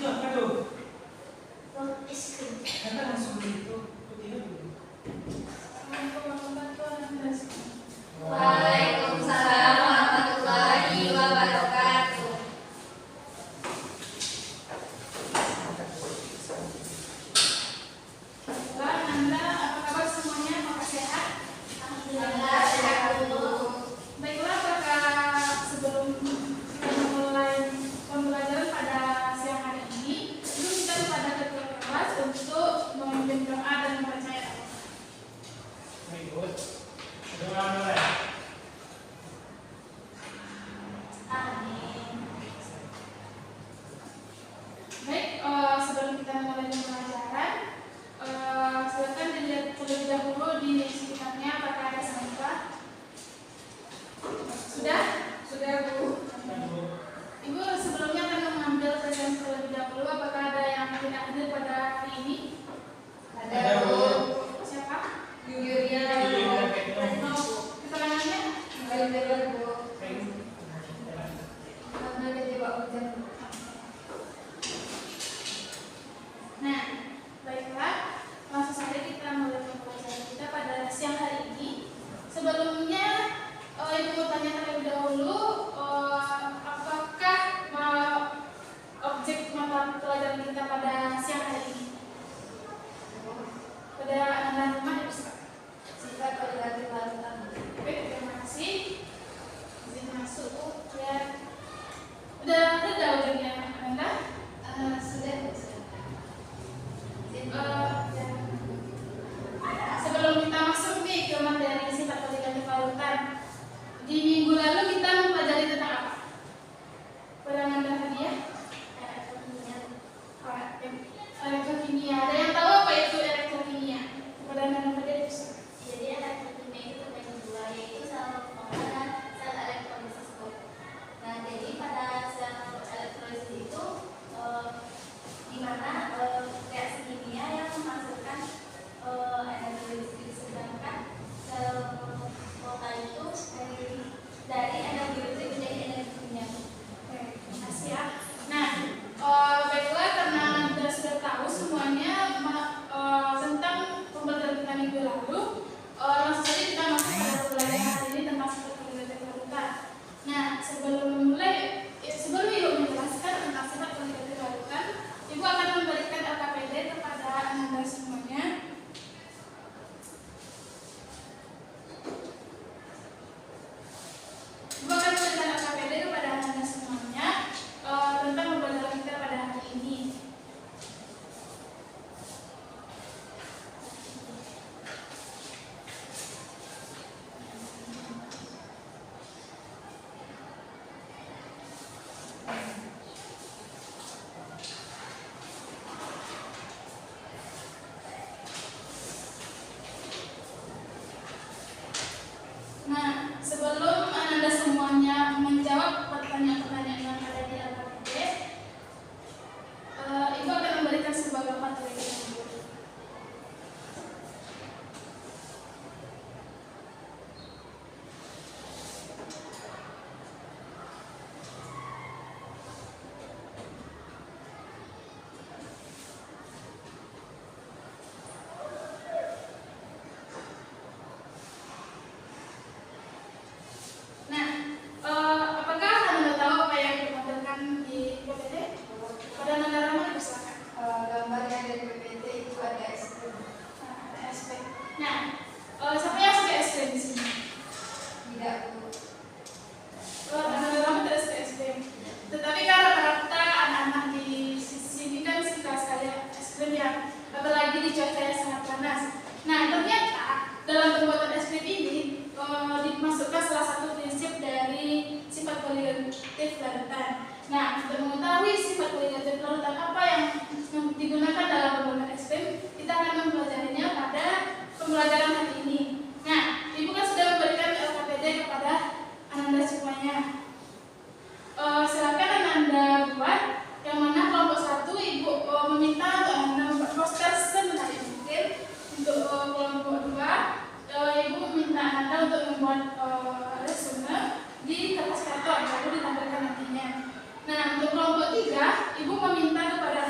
apa tuh? Es krim. Karena langsung itu putihnya dulu. Waalaikumsalam warahmatullahi wabarakatuh. Anda, apa kabar semuanya? Apakah sehat? Alhamdulillah sehat dulu. Baiklah, apakah sebelum kita memulai pembelajaran pada siang hari ini, dulu kita kepada ketua kelas untuk memimpin doa dan membaca ayat Allah. Baik, doa mulai. Amin. Baik, sebelum kita mulai pembelajaran, silakan dilihat terlebih dahulu di sekitarnya apakah ada sampah. Sudah? Sudah, Bu. Ibu sebelumnya akan mengambil presentasi terlebih dahulu. Apakah ada yang tidak hadir pada hari ini? Ada Bu. Siapa? Yuria. Keterangannya? Yuria Bu. Karena kejebak hujan. Nah, baiklah. Langsung saja kita mulai pembelajaran kita pada siang hari ini. Sebelumnya, Ibu mau tanya terlebih dahulu, apakah objek mata pelajaran kita pada siang hari ini? Pada anak rumah ya bisa. Sifat koordinatif larutan. Baik, terima kasih. Izin masuk ya. Udah ada objeknya Anda? Sudah. Ya. Sebelum kita masuk nih ke materi sifat koordinatif larutan, di minggu lalu kita mempelajari tentang apa? Pada Anda hadiah? Elektrokimia. Ada yang tahu apa itu elektrokimia? Pada Anda hadiah bisa. Jadi elektrokimia itu terbagi dua, yaitu sel pengolahan dan sel elektrolisis. Nah, jadi pada sel elektrolisis itu di mana reaksi kimia yang menghasilkan energi listrik, sedangkan sel pengolahan itu dari energi listrik menjadi energi kimia. Oke, terima kasih ya. Nah, baiklah karena Anda sudah tahu semuanya tentang pembelajaran kita minggu lalu, langsung saja kita masuk pada pembelajaran hari ini tentang sifat koordinatif larutan. Nah, sebelum Ibu menjelaskan tentang sifat koordinatif larutan, Ibu akan memberikan LKPD kepada Anda semuanya. Ibu akan memberikan LKPD kepada Anda semuanya tentang pembelajaran kita pada hari ini. Nah, sebelum Anda semuanya menjawab pertanyaan-pertanyaan yang ada di LKPD, Ibu akan memberikan sebuah gambar terlebih dahulu. Nah, apakah Anda tahu apa yang dimodelkan di PPT? Pada negara mana silakan? Gambar yang ada di PPT itu ada es krim. Ada SP. Nah, siapa yang suka SP di sini? Tidak Bu. Anda lama tidak suka SP. Tetapi kan rata-rata anak-anak di sini kan suka sekali es krim yang apalagi di cuaca yang sangat panas. Nah, ternyata dalam pembuatan es krim ini dimasukkan salah satu prinsip dari sifat koordinatif larutan. Nah, untuk mengetahui sifat koordinatif larutan apa yang digunakan dalam pembuatan es krim, kita akan mempelajarinya pada pembelajaran hari ini. Nah, Ibu kan sudah memberikan LKPD kepada Anda semuanya. Silakan Anda buat yang mana kelompok 1 Ibu meminta untuk Anda membuat poster semenarik mungkin. Untuk kelompok 2 Ibu meminta Anda untuk membuat resume di kertas karton lalu ditampilkan nantinya. Nah, untuk kelompok 3 Ibu meminta kepada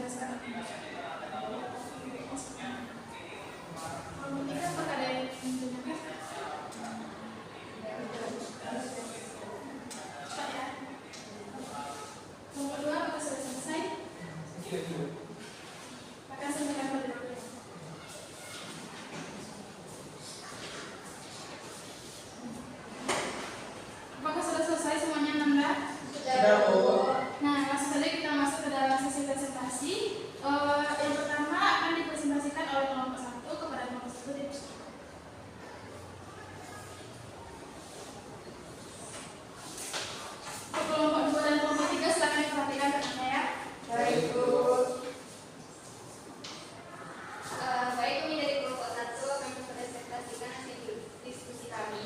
dijelaskan. Nomor 3 apakah ada yang menanyakan? Cepat ya. Nomor 2 apakah sudah selesai? Akan sampaikan berikutnya. Apakah sudah selesai semuanya, Nanda? Sudah, Bu. Nah, langsung saja kita masuk ke dalam sesi presentasi. Yang pertama akan dipresentasikan oleh kelompok 1 kepada kelompok 1 di kelompok 2 dan kelompok 3 silakan diperhatikan katanya ya. Baik, Bu. Baik, kami dari kelompok 1 akan mempresentasikan hasil diskusi kami.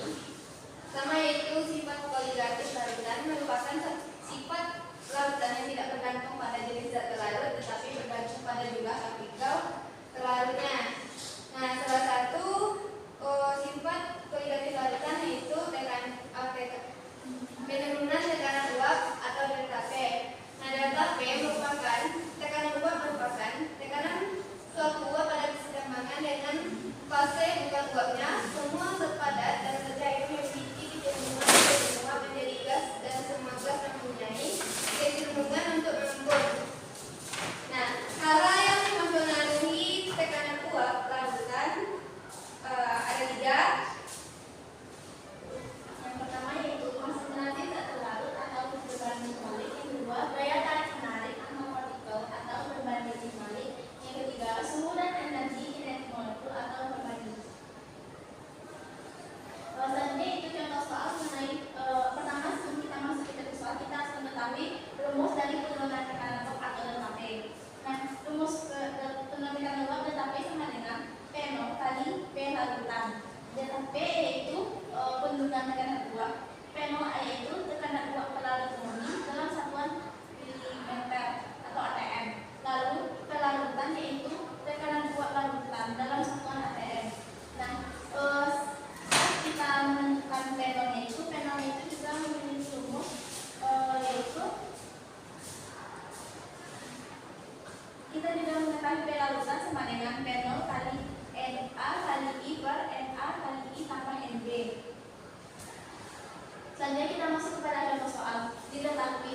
Pertama yaitu sifat poligatif larutan merupakan sifat larutan yang tidak bergantung pada jenis zat terlarut tetapi bergantung pada jumlah partikel terlarutnya. Nah, salah satu sifat poligatif larutan yaitu penurunan tekanan uap atau delta P. Nah, delta P merupakan tekanan uap merupakan tekanan suatu uap pada keseimbangan dengan fase bukan uapnya. Semua zat padat dan zat air memiliki kecenderungan uap menjadi gas dan semua gas mempunyai kecenderungan untuk mengembun. Nah, hal yang mempengaruhi tekanan uap larutan ada 3. Yang pertama yaitu konsentrasi zat terlarut atau berbanding terbalik. Yang kedua, gaya tarik menarik atau partikel atau berbanding terbalik. Yang ketiga, suhu dan energi kinetik molekul atau berbanding. Selanjutnya itu contoh soal mengenai pertama sebelum kita masuk ke soal kita harus mengetahui rumus dari penurunan tekanan uap atau delta P. Nah, rumus penurunan tekanan uap delta P sama dengan P0 kali P larutan. Delta P yaitu penurunan tekanan uap, P0 yaitu tekanan uap pelarut murni dalam satuan milimeter atau atm. Lalu pelarutan yaitu tekanan uap larutan dalam satuan atm. Nah, kita menentukan P0 itu juga memiliki rumus yaitu kita juga mengetahui P larutan sama dengan P0 kali NA kali I per NA kali I tambah NB. Selanjutnya kita masuk kepada contoh soal. Dilengkapi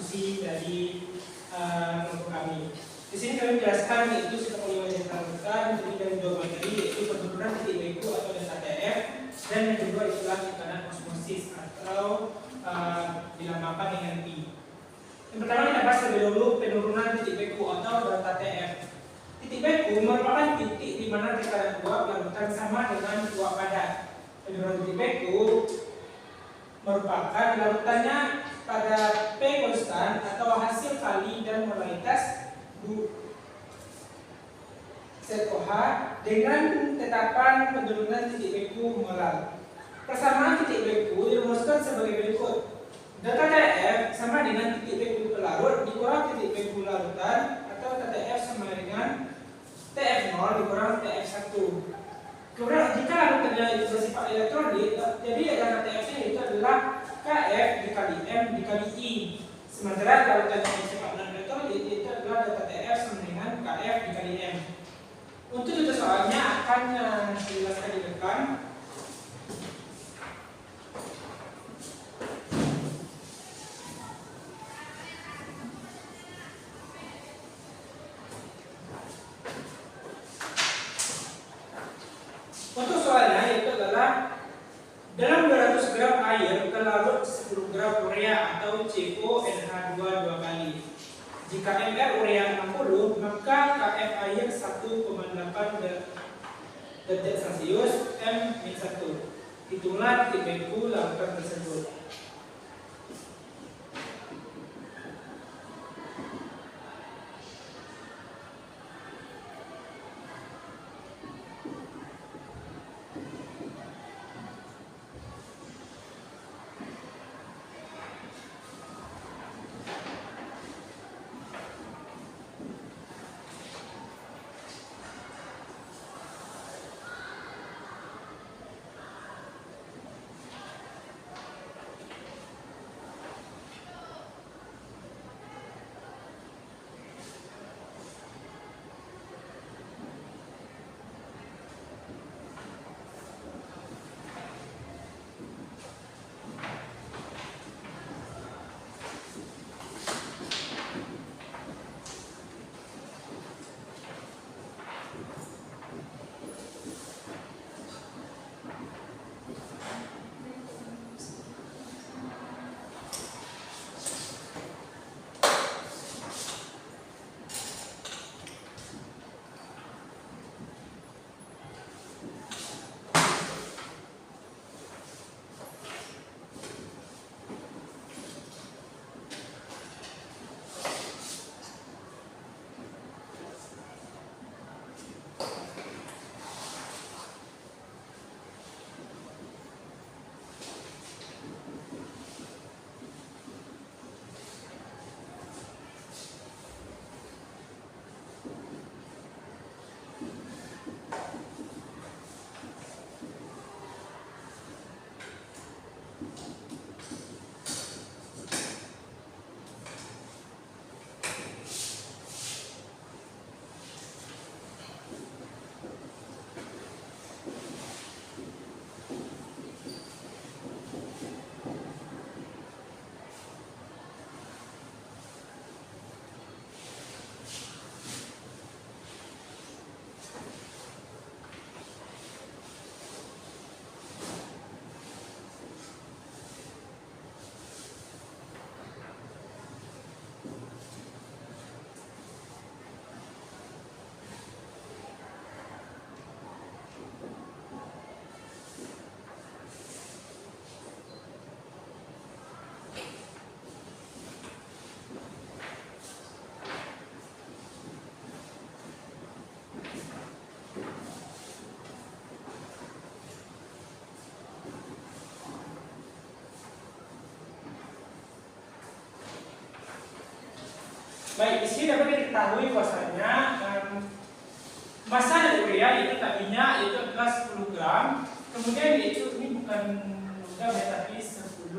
diskusi dari kelompok kami. Di sini kami menjelaskan yaitu sistem penilaian larutan terdiri dari dua materi, yaitu penurunan titik beku atau delta TF, dan yang kedua itulah tekanan osmosis atau dilambangkan dengan P. Yang pertama kita bahas terlebih dahulu penurunan titik beku atau delta TF. Titik beku merupakan titik di mana tekanan uap larutan sama dengan uap padat. Penurunan titik beku merupakan larutannya pada P konstan atau hasil kali dan molaritas ZOH dengan tetapan penurunan titik beku molar. Persamaan titik beku dirumuskan sebagai berikut. Delta TF sama dengan titik beku pelarut dikurang titik beku larutan atau TF sama dengan TF0 dikurang TF1. Kemudian jika larutannya itu bersifat elektrolit, jadi delta TF-nya itu adalah KF dikali M dikali I. Sementara larutan yang bersifat non-elektrolit itu adalah delta TF sama dengan KF dikali M. Untuk itu soalnya akan dijelaskan di depan. Untuk soalnya itu adalah dalam 200 gram air terlarut 10 gram urea atau CONH2 dua kali. Jika MR urea 60, maka KF air 1,8 derajat Celcius M-1. Hitunglah titik beku larutan tersebut. Baik, di sini dapat diketahui bahwasanya massa dari urea itu tadinya itu adalah 10 gram, kemudian itu ini bukan gram ya, tapi 10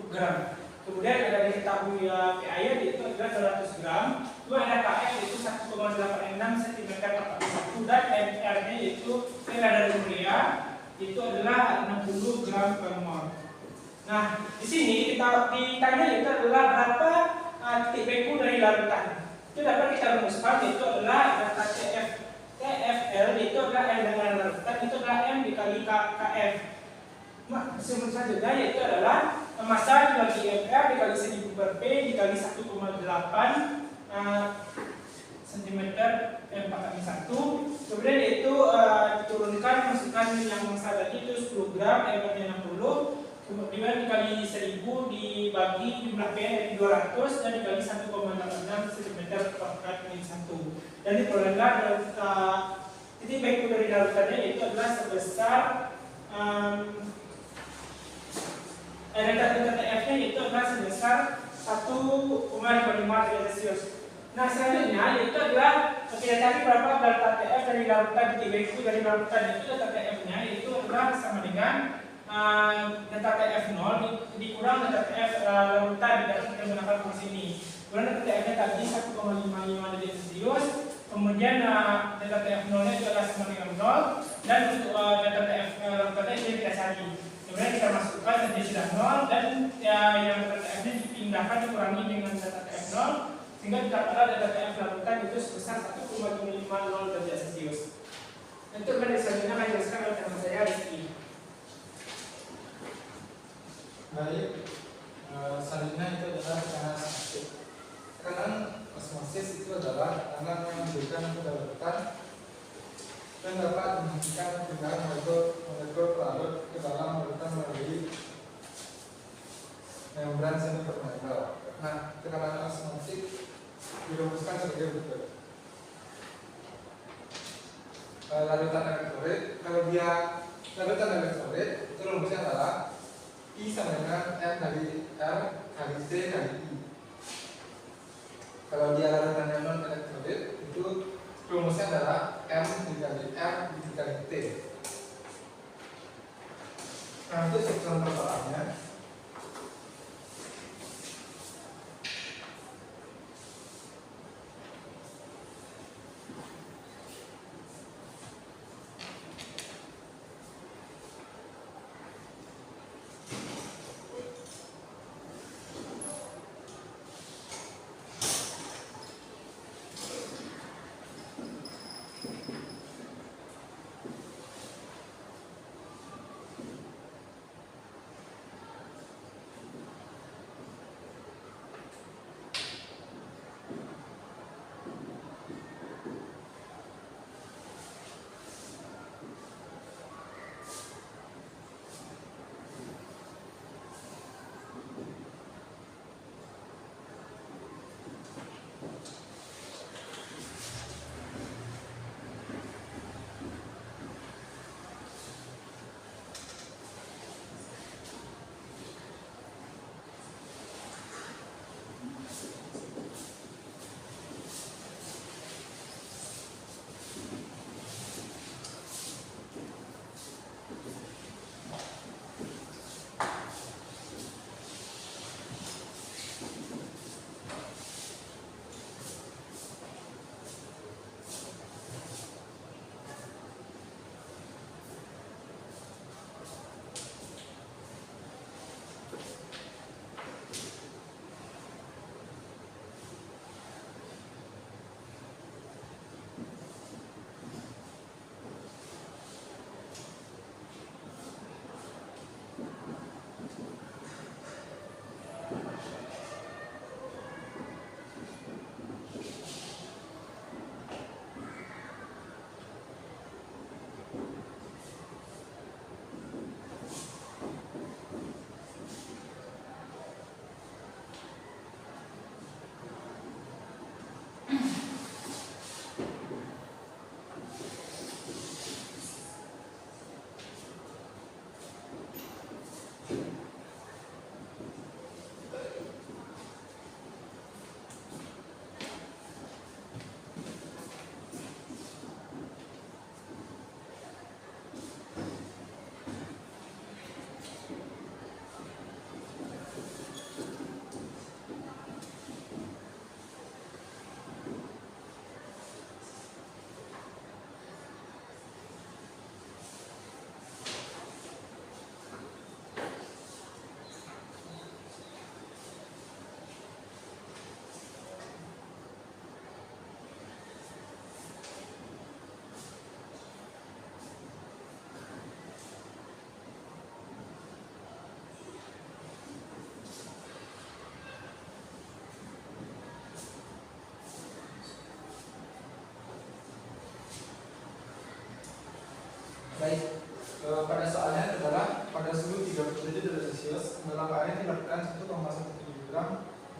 gram. Kemudian ada diketahui ya air itu adalah 200 gram, kemudian ada KF itu 1,86 cm per satu dan MR-nya yaitu dari urea itu adalah 60 gram per mol. Nah, di sini kita ditanya itu adalah berapa titik beku dari larutan. Itu dapat kita rumuskan, itu adalah data TFL, itu adalah M dengan larutan, itu adalah M dikali KF. Semuanya saja, yaitu adalah massa dibagi MR dikali 1000 per P dikali 1,8 cm M4 1. Kemudian itu diturunkan, masukkan yang massa tadi itu 10 gram, M-nya 60. Kemudian dikali 1000 dibagi jumlah P dari 200 dan dikali 1,86 cm per menit 1. Dan diperolehlah titik beku dari larutannya yaitu adalah sebesar delta TF-nya itu adalah sebesar 1,55 derajat Celcius. Nah, selanjutnya yaitu adalah kita cari berapa delta TF dari larutan titik beku dari larutan itu delta TF-nya itu adalah sama dengan delta TF0 dikurang delta TF larutan tidak kita menggunakan fungsi ini. Kemudian delta TF-nya tadi 1,55 derajat Celcius. Kemudian delta TF0-nya itu adalah sama dengan 0 dan untuk delta TF larutannya itu kita cari. Kemudian kita masukkan jadi sudah 0 dan yang delta TF-nya dipindahkan dikurangi dengan delta TF0 sehingga didapatlah delta TF larutan itu sebesar 1,50 derajat Celcius. Untuk selanjutnya akan dijelaskan oleh teman saya Rizky. Baik, selanjutnya itu adalah tekanan osmosis. Tekanan osmosis itu adalah tekanan yang diberikan pada larutan dan dapat menghentikan perpindahan molekul pelarut ke dalam larutan melalui membran semi permeabel. Nah, tekanan osmosis dirumuskan sebagai berikut. Larutan elektrolit, kalau dia larutan elektrolit itu rumusnya adalah I sama dengan M kali R kali T kali I. Kalau dia larutan non elektrolit itu rumusnya adalah M dikali R dikali T. Nah, itu contoh persoalannya.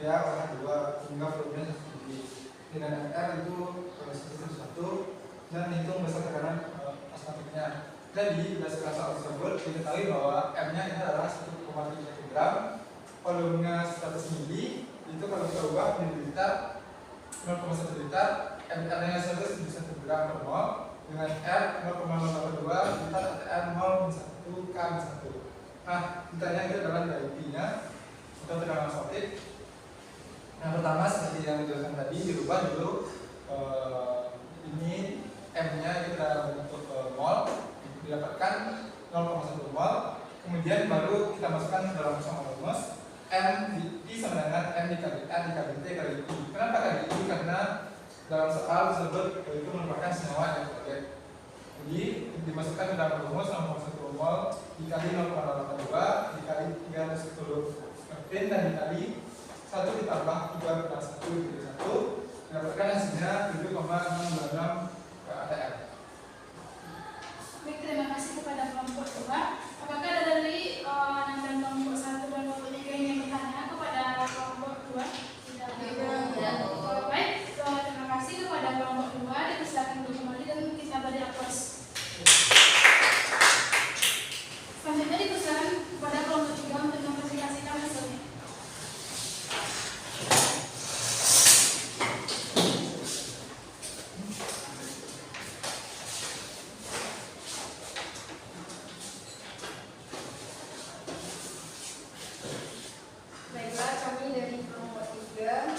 dia warna 2 hingga volumenya 1 mili. Dengan R itu 1 dan hitung besar tekanan osmotiknya. Jadi berdasarkan soal tersebut diketahui bahwa M-nya ini adalah 1,3 gram, volumenya 100 mili. Itu kalau kita ubah menjadi liter 0,1 liter, MR-nya 100 1 gram per mol. Dengan R 0,082 liter R 0,1 K/1. Nah, liternya itu adalah IP-nya atau tekanan osmotik. Yang pertama seperti yang dijelaskan tadi, dirubah dulu ini M-nya itu dalam bentuk mol, didapatkan 0,1 mol. Kemudian baru kita masukkan dalam soal rumus M sama dengan M dikali N dikali T kali I. Kenapa kali I? Karena dalam soal tersebut itu merupakan senyawa elektrolit. Jadi dimasukkan ke dalam rumus 0,1 mol dikali 0,82 dikali 310 dan dikali 1 ditambah 3 plus 1 dikali 1 didapatkan hasilnya 7,626 ATM. Baik, terima kasih kepada kelompok 2. Apakah ada dari dan kelompok 1 dan kelompok 3 yang bertanya kepada kelompok 2? Tidak. Baik, terima kasih kepada kelompok 2. Dipersilakan untuk kembali dan kita beri aplaus. Selanjutnya dipersilakan kepada kelompok 3 untuk mempresentasikan hasilnya. Baiklah, kami dari kelompok 3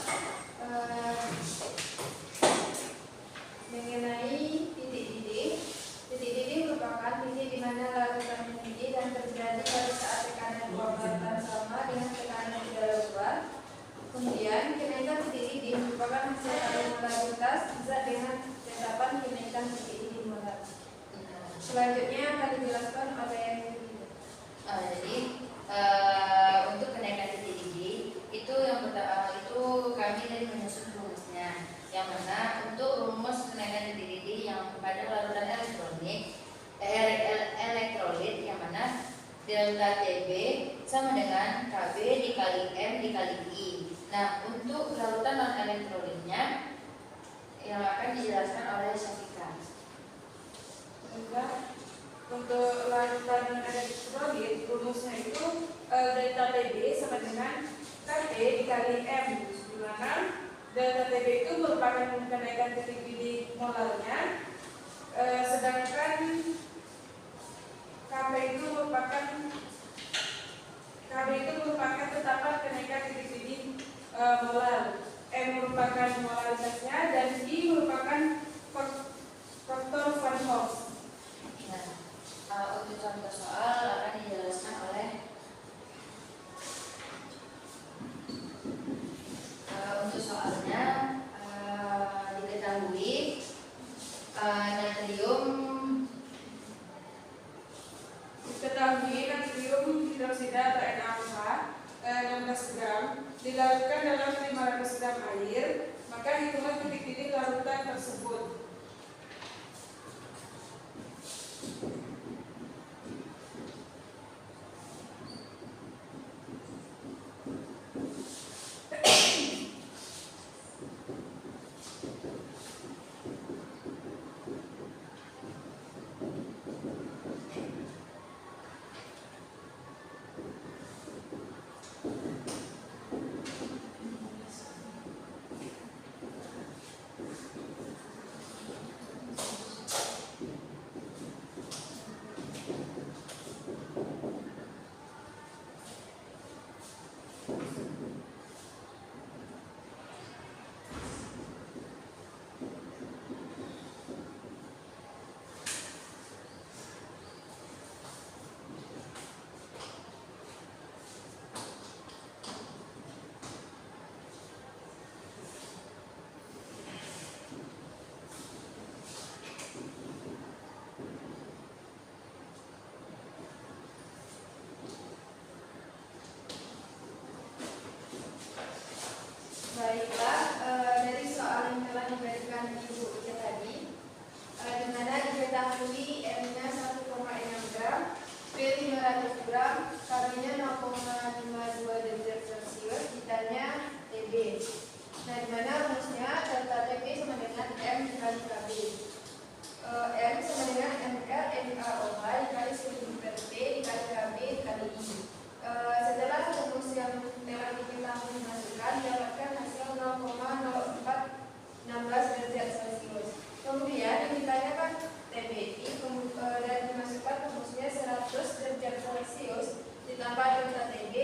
mengenai titik didih. Titik didih merupakan titik di mana larutan mendidih dan terjadi pada saat tekanan uap larutan sama dengan tekanan udara luar. Kemudian kenaikan titik didih merupakan hasil dari molaritas zat dengan tetapan kenaikan titik didih molar. Selanjutnya akan dijelaskan oleh Jadi untuk kenaikan titik didih itu yang pertama itu kami dari menyusun rumusnya, yang mana untuk rumus kenaikan titik didih yang pada larutan elektrolit yang mana delta TB sama dengan KB dikali M dikali I. Nah, untuk larutan non elektrolitnya yang akan dijelaskan oleh Syafika. untuk larutan elektrolit rumusnya itu delta TB sama dengan KB dikali M, di mana delta TB itu merupakan kenaikan titik didih molarnya, sedangkan KB itu merupakan tetapan kenaikan titik didih molar. M merupakan molaritasnya dan I merupakan faktor Van Hoff. Untuk contoh soal akan dijelaskan oleh untuk soalnya diketahui natrium hidroksida atau NaOH 16 gram dilarutkan dalam 500 gram air, maka hitungan titik didih larutan tersebut. Celcius ditambah delta TB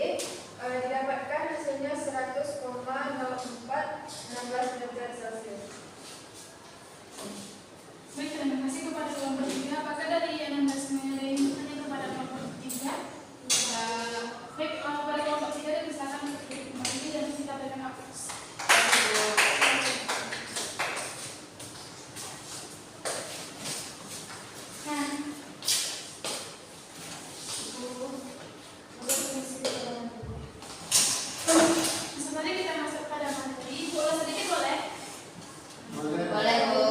didapatkan hasilnya 100,0416 derajat Celcius. Baik, terima kasih kepada kelompok 3. Apakah dari Ananda semuanya ada yang bertanya kepada kelompok 3? Baik, pada kelompok 3 silakan untuk duduk kembali dan kita berikan aplaus. Nah, sebenarnya kita masuk pada materi. Boleh sedikit boleh? Boleh, Bu.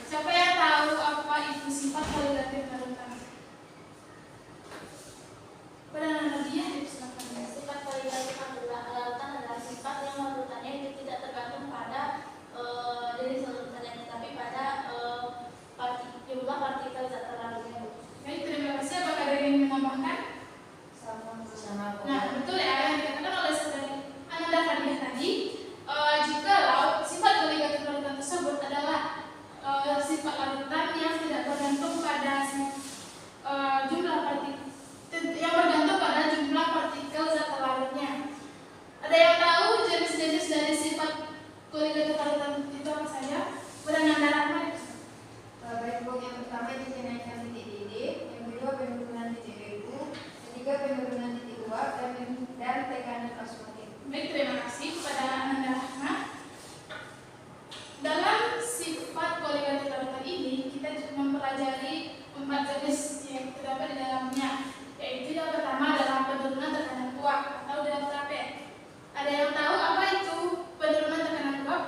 Siapa yang tahu apa itu sifat kualitatif larutan? Pada Nadia, silakan. Sifat kualitatif larutan adalah sifat yang larutannya itu tidak tergantung pada jenis larutannya, tetapi pada jumlah partikel zat terlarutnya. Baik, terima kasih. Apakah ada yang menambahkan? Sama Bu. Nah, betul ya yang dikatakan oleh saudari Ananda Fadiah tadi. Jikalau sifat kualitatif larutan tersebut adalah sifat larutan yang tidak bergantung pada jumlah partikel, yang bergantung pada jumlah partikel zat terlarutnya. Ada yang tahu jenis-jenis dari sifat kualitatif larutan itu apa saja? Bernanda Rahman. Baik, Bu. Yang pertama itu kenaikan titik didih, yang kedua penurunan titik beku, ketiga penurunan titik uap dan tekanan osmotik. Baik, terima kasih kepada Ananda Rahman. Dalam sifat kualitatif larutan ini kita mempelajari 4 jenis yang terdapat di dalamnya, yaitu yang pertama adalah penurunan tekanan uap atau delta P. Ada yang tahu apa itu penurunan tekanan uap?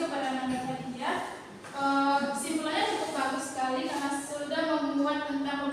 kepada Nanda Fathia. Kesimpulannya cukup bagus sekali karena sudah memuat tentang